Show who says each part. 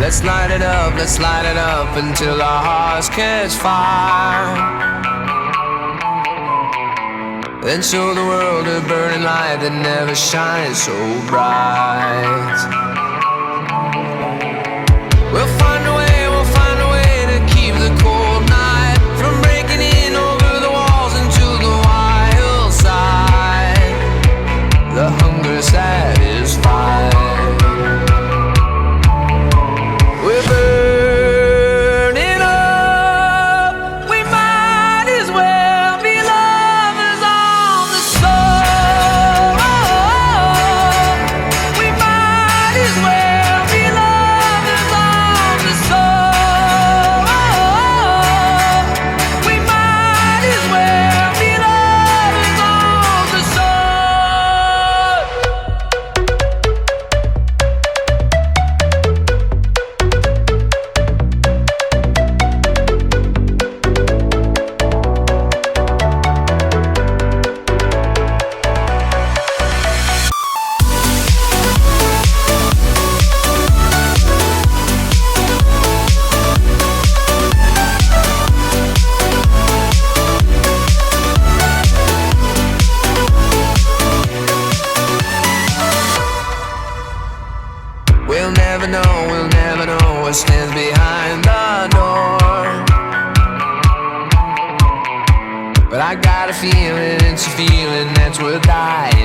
Speaker 1: Let's light it up until our hearts catch fire. Then show the world a burning light that never shines so bright. We'll find a way to keep the cold night from breaking in over the walls into the wild side. The hunger satisfied. We're burning up. We might as well be lovers on the soul. We might as well be lovers on the soul. We might as well be lovers on the soul. We'll never know what stands behind the door. But I got a feeling, it's a feeling that's worth dying